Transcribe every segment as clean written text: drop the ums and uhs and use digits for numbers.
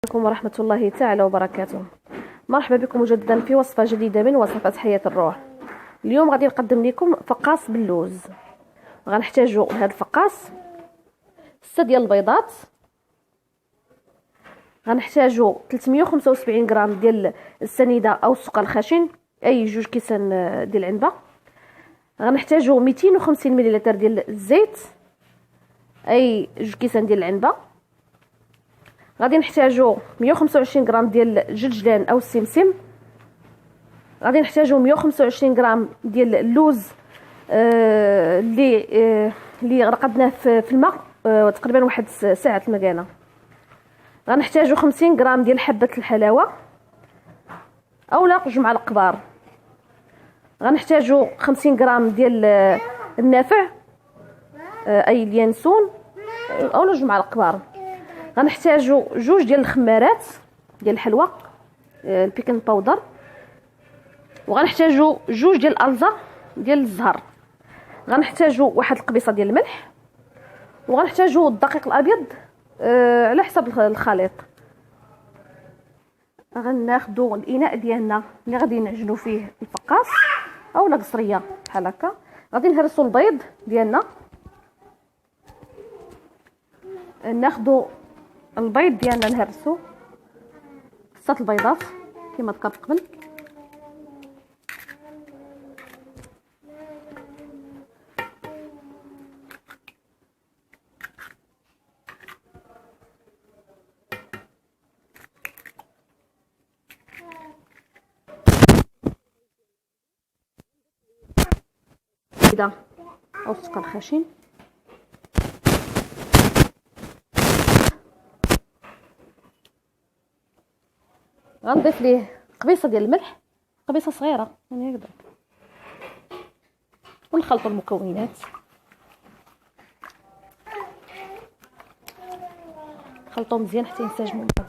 عليكم ورحمة الله تعالى وبركاته. مرحبا بكم مجددا في وصفة جديدة من وصفات حياة الروح. اليوم غادي نقدم لكم فقاص باللوز. غنحتاجوا لهذا الفقاص 6 ديال البيضات، غنحتاجوا 375 غرام ديال السنيده او السكر الخشن، اي 2 كيسان ديال العنبه. غنحتاجوا 250 ملل ديال الزيت، اي 2 كيسان ديال العنبه. غادي نحتاجوا 125 غرام ديال الجلجلان او السمسم. غادي نحتاجوا 125 غرام ديال اللوز اللي رقدناه في الماء تقريبا واحد ساعه المكانه. غنحتاجوا 50 غرام ديال حبه الحلاوه اولا 2 معالق كبار. غنحتاجوا 50 غرام ديال النافع اي اليانسون اولا 2 معالق كبار. غنحتاجوا 2 ديال الخمارات ديال الحلوى البيكن باودر. وغنحتاجوا 2 ديال الالزا ديال الزهر. غنحتاجوا واحد القبيصه ديال الملح. وغنحتاجوا الدقيق الابيض على حسب الخليط. غناخذوا الاناء ديالنا اللي غادي نعجنوا فيه الفقاص اولا قصريه بحال هكا. غادي نهرسوا البيض ديالنا، ناخذوا البيض ديالنا نهرسوه 6 البيضات كما ذكرت قبل. او السكر الخشن. غنضيف ليه قبيصه ديال الملح، قبيصه صغيره يعني هكذا، ونخلطوا المكونات. خلطوا مزيان حتى ينسجموا مع بعض.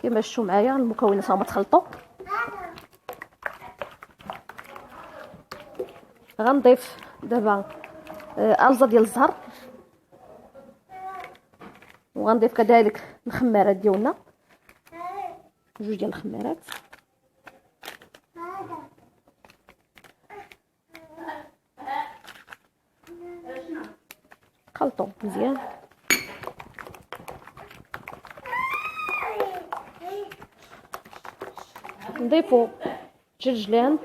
كما شفتوا معايا المكونات راهم تخلطوا. غنضيف دابا الزا ديال الزهر، وغنضيف كذلك الخمارات ديالنا 2 ديال الخمارات. خلطوا مزيان. نضيفوا جلجلان،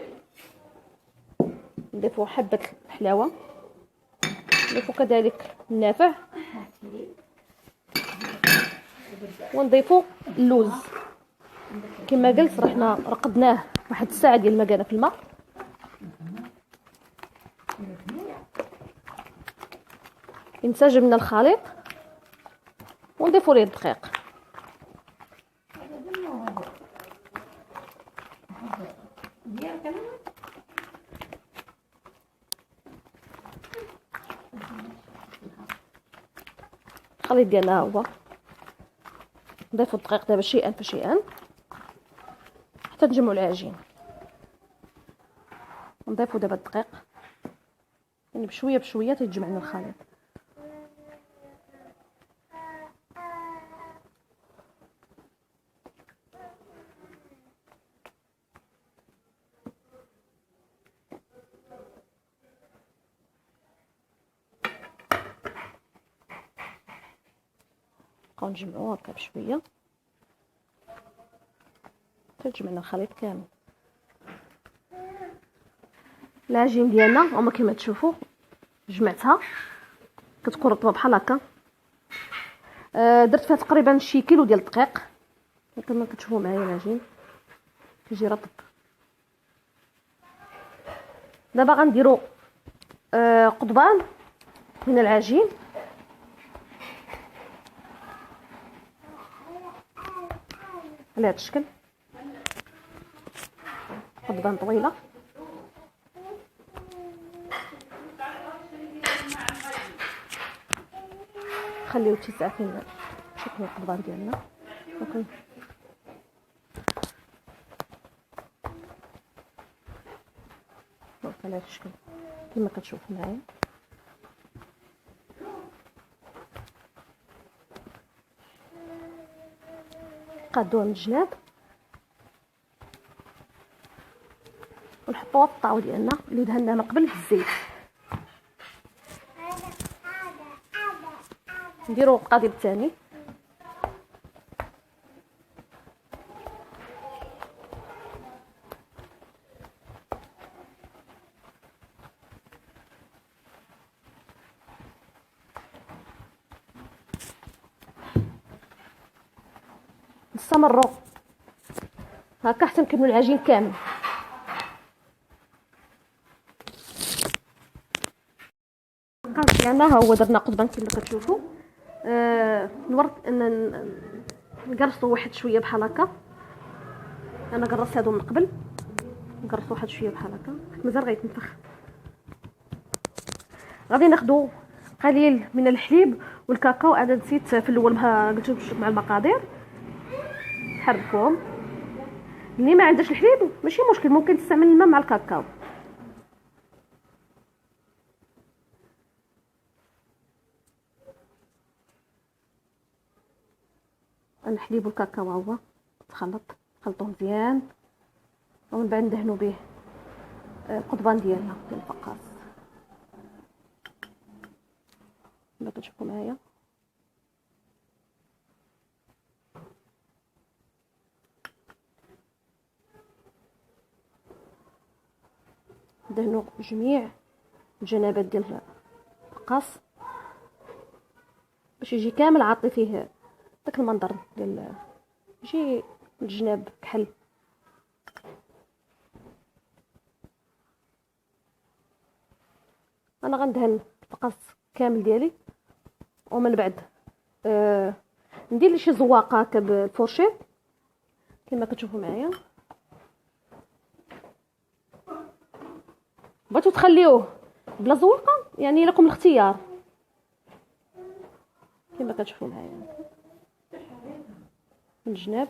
نضيفوا حبه الحلاوه، نضيفوا كذلك النافع، ونضيفوا اللوز. كما قلت رحنا رقدناه واحد الساعه ديال المكانه في الماء. ينسجم لنا الخليط ونضيفوا ليه الدقيق. الخليط ديالنا هو. نضيفوا الدقيق دابا شيئا فشيئا حتى نجمعوا العجين. نضيفوا دابا الدقيق يعني بشويه بشويه تيتجمع لنا الخليط. نبقاو نجمعوه هكا بشويه تجمعنا الخليط كامل. العجين ديالنا هما كما تشوفوا جمعتها، كتكون رطبه بحال هكا. درت فيها تقريبا شي كيلو ديال الدقيق كما كتشوفوا معايا. العجين كيجي رطب. دابا غنديروا قضبان من العجين على هذا الشكل، قضبان طويله. خليو 9 فين شكل القضبان ديالنا. على هذا الشكل كما كتشوفوا معايا. نقادوها من الجناب ونحطوها في الطاو ديالنا اللي دهناه من قبل بالزيت. نديرو القضيب الثاني. نستمروا هكا حتى نكملوا العجين كامل. القاص ديالنا ها هو درنا قضبان كما كتشوفوا. نورد ان نقرصوا واحد شويه بحال هكا. انا قرصت هادو من قبل، نقرصوا واحد شويه بحال هكا مازال غيتنفخ. غادي ناخذوا قليل من الحليب والكاكاو. انا نسيت في الاول ما قلت مع المقادير. نحركوهم. اللي ما عندهاش الحليب ماشي مشكل، ممكن تستعمل الماء مع الكاكاو. الحليب والكاكاو هو تخلط، نخلطوه مزيان ومن بعد ندهنوا به القضبان ديالنا ديال الفقاص كما كتشوفوا معايا. ندهنوا جميع الجنابات ديال الفقاص باش يجي كامل عاطي فيه داك المنظر ديال يجي الجناب كحل. انا غندهن الفقاص كامل ديالي ومن بعد ندير لي شي زواقه هكا بالفورشيط كما كتشوفوا معايا. بغيتو تخليوه بلا زواقه يعني لكم الاختيار كما كتشوفوا معايا. من الجناب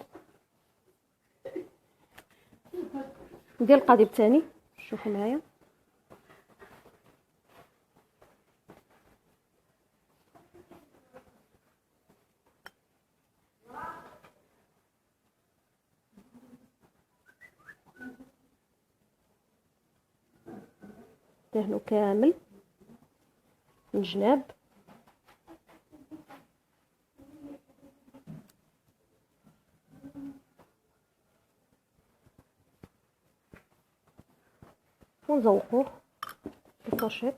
ندير القضيب الثاني، شوفوا معايا. دهنوا كامل من الجناب. ونزوقوه بالفرشيط.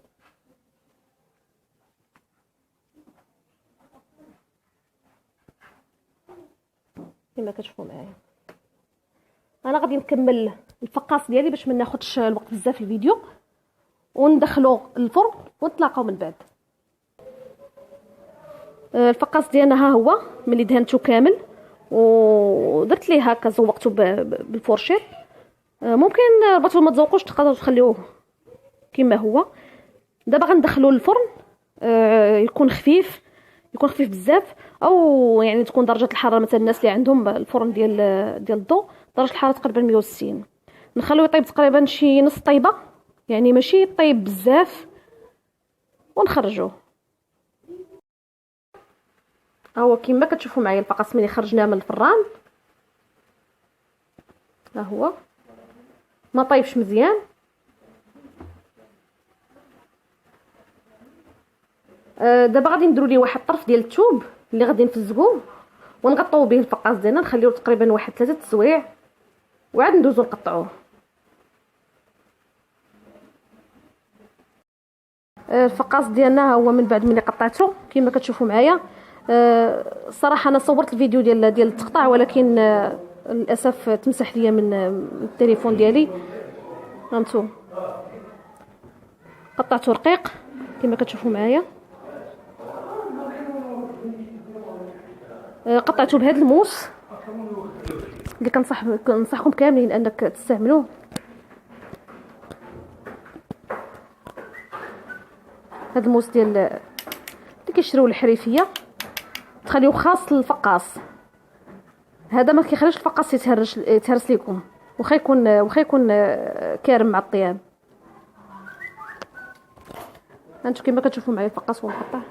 كما كتشوفوا معايا. انا غادي نكمل الفقاص ديالي باش ما ناخذش الوقت بزاف في الفيديو، وندخلو الفرن ونتلاقاو من بعد. الفقاص ديالنا ها هو ملي دهنتو كامل ودرت ليه هكا زوقته بالفرشيط. ممكن بغيتو ما تزوقوش تقدروا تخليوه كما هو. دابا غندخلوه للفرن يكون خفيف بزاف، او يعني تكون درجه الحراره مثلا الناس اللي عندهم الفرن ديال الضوء درجه الحراره تقريبا 160. نخلوه يطيب تقريبا شي نص طيبه، يعني ماشي يطيب بزاف، ونخرجوه. ها هو كما كتشوفوا معايا الفقاص ملي خرجناه من الفران ها هو ما طايبش مزيان. دابا غادي نديروا ليه واحد الطرف ديال الثوب اللي غادي نفزقوه ونغطيو به الفقاص ديالنا، نخليوه تقريبا واحد 3 تسوايع وعاد ندوزو نقطعوه. الفقاص ديالنا ها هو من بعد ملي قطعته كما كتشوفوا معايا. الصراحه انا صورت الفيديو ديال التقطاع، ولكن للاسف تمسح ليا من التليفون ديالي. هانتو قطعته رقيق كما كتشوفوا معايا. قطعته بهذا الموس اللي كنصحكم كاملين انك تستعملوه. هذا الموس ديال اللي كيشريوه الحريفيه تخليوه خاص للفقاص. هذا ما كيخليش الفقاص يتهرس لكم، واخا يكون كارم مع الطياب. هانتو كما كتشوفوا معايا الفقاص هو مقطع.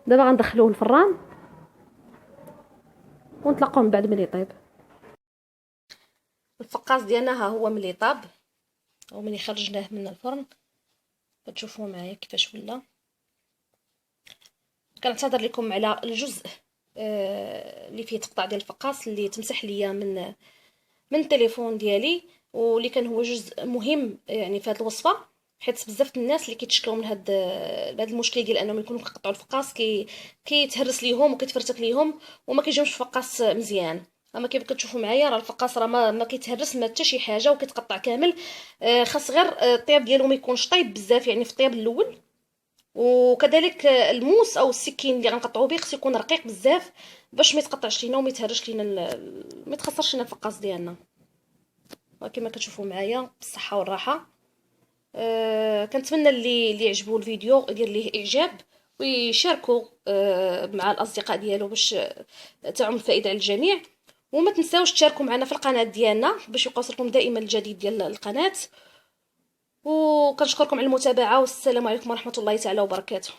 دابا غندخلوه الفران ونتلاقاو من بعد ملي يطيب. الفقاص ديالنا ها هو ملي طاب وملي خرجناه من الفرن كتشوفوا معايا كيفاش ولا. كنعتذر لكم على الجزء اللي فيه تقطع ديال الفقاص اللي تمسح ليا من التليفون ديالي، واللي كان هو جزء مهم يعني في هذه الوصفه، حيت بزاف الناس اللي كيتشكاو من هذا المشكل ديال انهم يكونوا كيقطعوا الفقاص كيتهرس ليهم وكيتفرتك ليهم وما كيجيوش الفقاص مزيان. اما كيف كتشوفوا معايا راه الفقاص راه ما كيتهرس ما حتى شي حاجه وكيتقطع كامل. خاص غير الطياب ديالو ما يكونش طايب بزاف يعني في الطياب الاول، وكذلك الموس او السكين اللي غنقطعوا به خصو يكون رقيق بزاف باش ما يتقطعش لينا وما يتهرش لينا ما يتخسرش لينا الفقاص ديالنا. وكما كتشوفوا معايا بالصحه والراحه. كنتمنى اللي يعجبو الفيديو يدير ليه اعجاب ويشاركوا مع الاصدقاء ديالو باش تعم الفائده على الجميع. وما تنساوش تشاركوا معنا في القناه ديالنا باش يوصلكم دائما الجديد ديال القناه. وكنشكركم على المتابعه، والسلام عليكم ورحمه الله تعالى وبركاته.